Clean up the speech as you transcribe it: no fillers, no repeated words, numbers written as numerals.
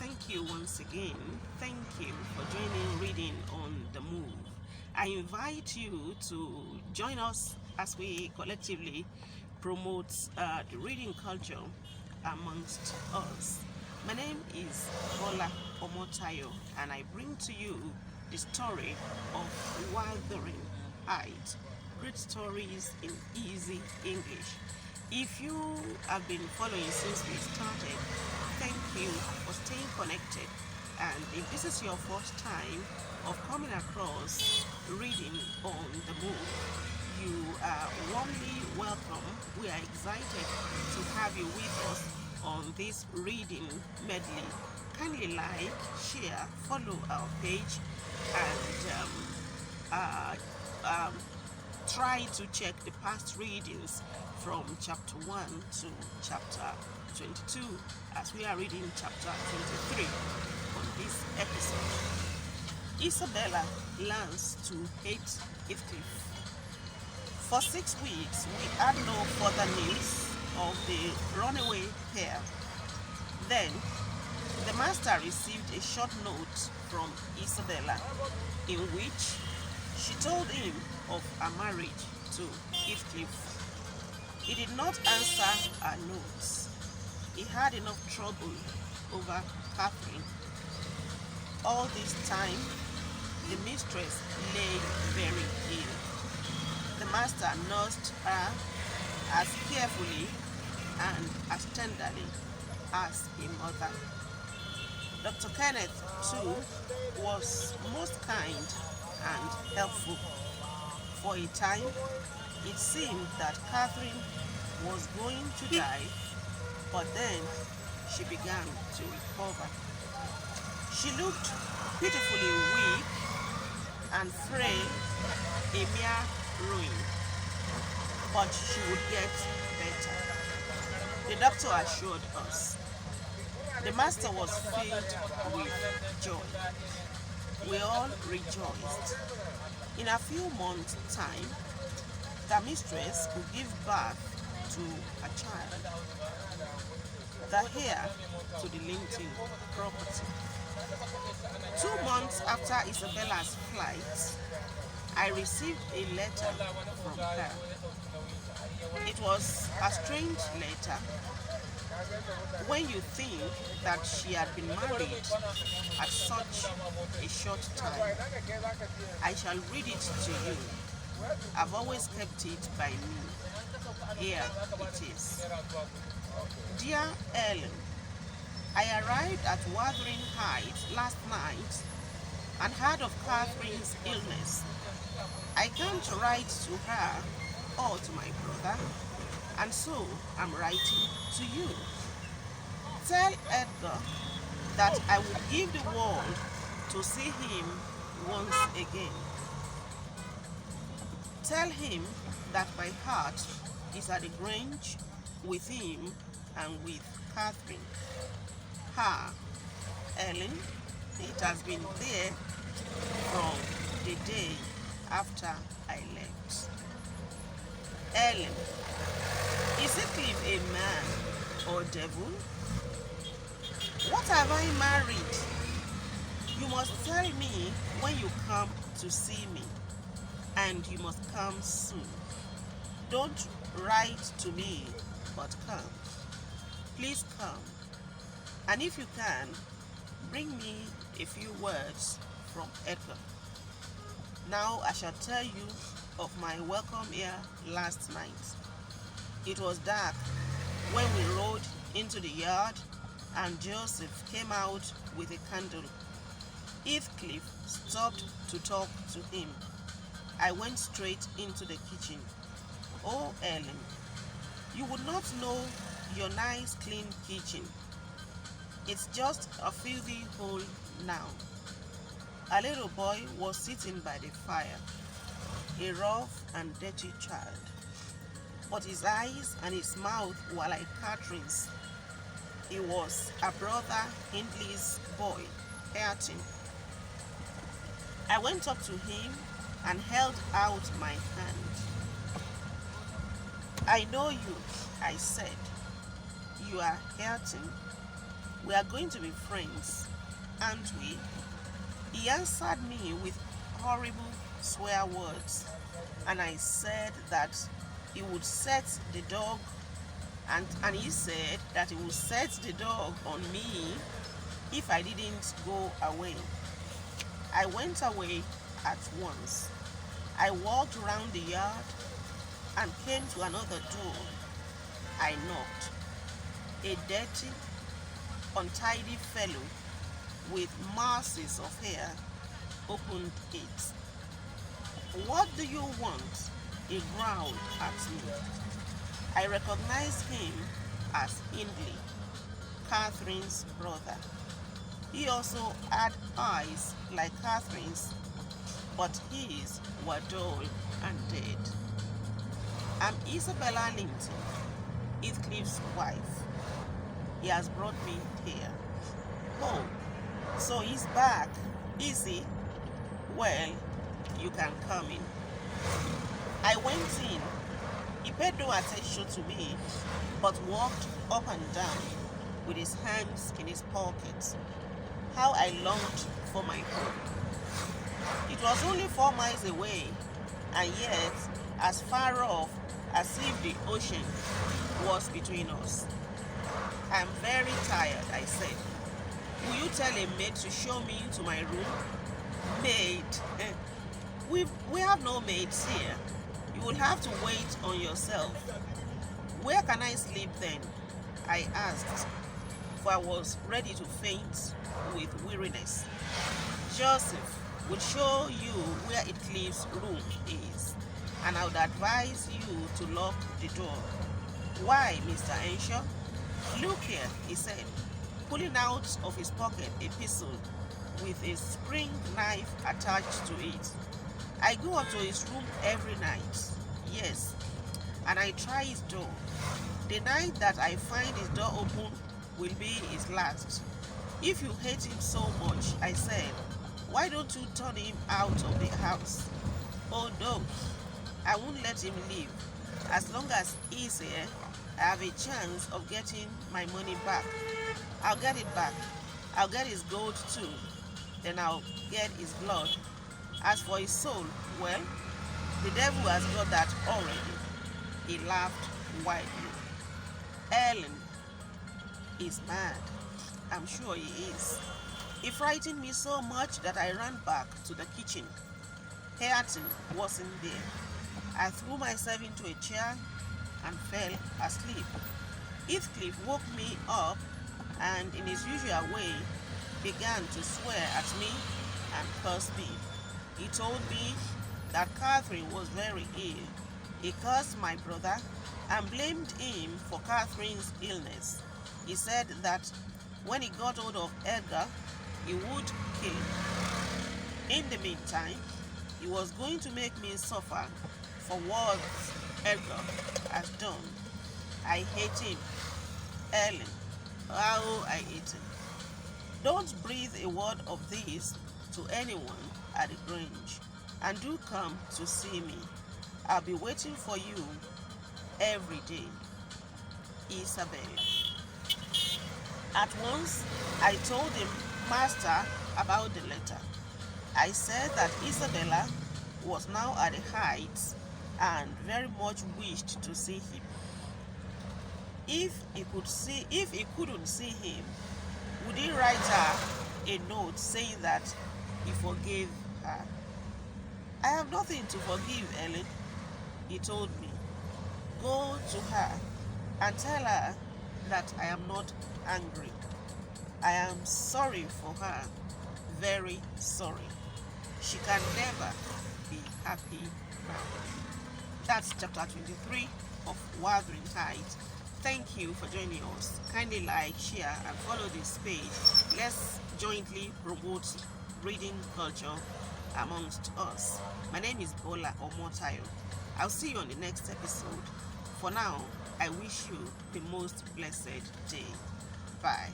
thank you once again. Thank you for joining Reading on the Move. I invite you to join us as we collectively promote the reading culture amongst us. My name is Bola Omotayo, and I bring to you the story of Wuthering Heights. Great stories in easy English. If you have been following since we started, thank you for staying connected. And if this is your first time of coming across Reading on the Move, you are warmly welcome. We are excited to have you with us on this reading medley. Kindly like, share, follow our page, and try to check the past readings from chapter 1 to chapter 22 as we are reading chapter 23 on this episode. Isabella learns to hate Heathclif. For 6 weeks, we had no further news of the runaway pair. Then, the master received a short note from Isabella in which she told him of her marriage to Heathclif. He did not answer her notes. He had enough trouble over Catherine. All this time, the mistress lay very ill. The master nursed her as carefully and as tenderly as a mother. Dr. Kenneth, too, was most kind and helpful. For a time, it seemed that Catherine was going to die, but then she began to recover. She looked pitifully weak and frail, a mere ruin, but she would get better. The doctor assured us. The master was filled with joy. We all rejoiced. In a few months' time, the mistress could give birth to a child, the heir to the Linton property. 2 months after Isabella's flight, I received a letter from her. It was a strange letter when you think that she had been married at such a short time. I shall read it to you. I've always kept it by me. Here it is. Dear Ellen, I arrived at Wuthering Heights last night and heard of Catherine's illness. I can't write to her or to my brother, and so I'm writing to you. Tell Edgar that I would give the world to see him once again. Tell him that my heart is at the Grange with him and with Catherine. Ellen, it has been there from the day after I left. Ellen, is Heathclif a man or devil? What have I married? You must tell me when you come to see me, and you must come soon. Don't write to me, but come. Please come. And if you can, bring me a few words from Edgar. Now I shall tell you of my welcome here last night. It was dark when we rode into the yard and Joseph came out with a candle. Heathclif stopped to talk to him. I went straight into the kitchen. Oh, Ellen, you would not know your nice clean kitchen. It's just a filthy hole now. A little boy was sitting by the fire, a rough and dirty child, but his eyes and his mouth were like Catherine's. He was a brother Hindley's boy, Ayrton. I went up to him and held out my hand. I know you, I said. You are Ayrton. We are going to be friends, aren't we? He answered me with horrible swear words, and I said that he would set the dog and he said that he would set the dog on me if I didn't go away. I went away at once. I walked around the yard and came to another door. I knocked. A dirty, untidy fellow with masses of hair opened it. "What do you want?" he growled at me. I recognized him as Hindley, Catherine's brother. He also had eyes like Catherine's, but his were dull and dead. "I'm Isabella Linton, Heathclif's wife. He has brought me here." "Oh, so he's back, is he? Well, you can come in." I went in. He paid no attention to me, but walked up and down with his hands in his pockets. How I longed for my home. It was only 4 miles away, and yet as far off as if the ocean was between us. "I'm very tired," I said. "Will you tell a maid to show me into my room?" "Maid? We have no maids here. You will have to wait on yourself." "Where can I sleep then?" I asked, for I was ready to faint with weariness. "Joseph will show you where Heathclif's room is, and I would advise you to lock the door." "Why, Mr. Henshaw?" "Look here," he said, pulling out of his pocket a pistol with a spring knife attached to it. "I go up to his room every night. Yes, and I try his door. The night that I find his door open will be his last." "If you hate him so much," I said, "why don't you turn him out of the house?" "Oh no, I won't let him leave. As long as he's here, I have a chance of getting my money back. I'll get it back. I'll get his gold too. Then I'll get his blood. As for his soul, well, the devil has got that already." He laughed widely. "Ellen is mad. I'm sure he is. He frightened me so much that I ran back to the kitchen. Hareton wasn't there. I threw myself into a chair and fell asleep. Heathclif woke me up and, in his usual way, began to swear at me and curse me. He told me that Catherine was very ill. He cursed my brother and blamed him for Catherine's illness. He said that when he got hold of Edgar, he would kill him. In the meantime, he was going to make me suffer for what Edgar has done. I hate him. Ellen, how I hate him. Don't breathe a word of this to anyone at the Grange, and do come to see me. I'll be waiting for you every day. Isabella. At once, I told him, Master, about the letter. I said that Isabella was now at the Heights and very much wished to see him. If he couldn't see him, would he write her a note saying that he forgave her? I have nothing to forgive, Ellen, he told me. Go to her and tell her that I am not angry. I am sorry for her, very sorry. She can never be happy now. That's chapter 23 of Wuthering Heights. Thank you for joining us. Kindly like, share, and follow this page. Let's jointly promote reading culture amongst us. My name is Bola Omotayo. I'll see you on the next episode. For now, I wish you the most blessed day. Bye.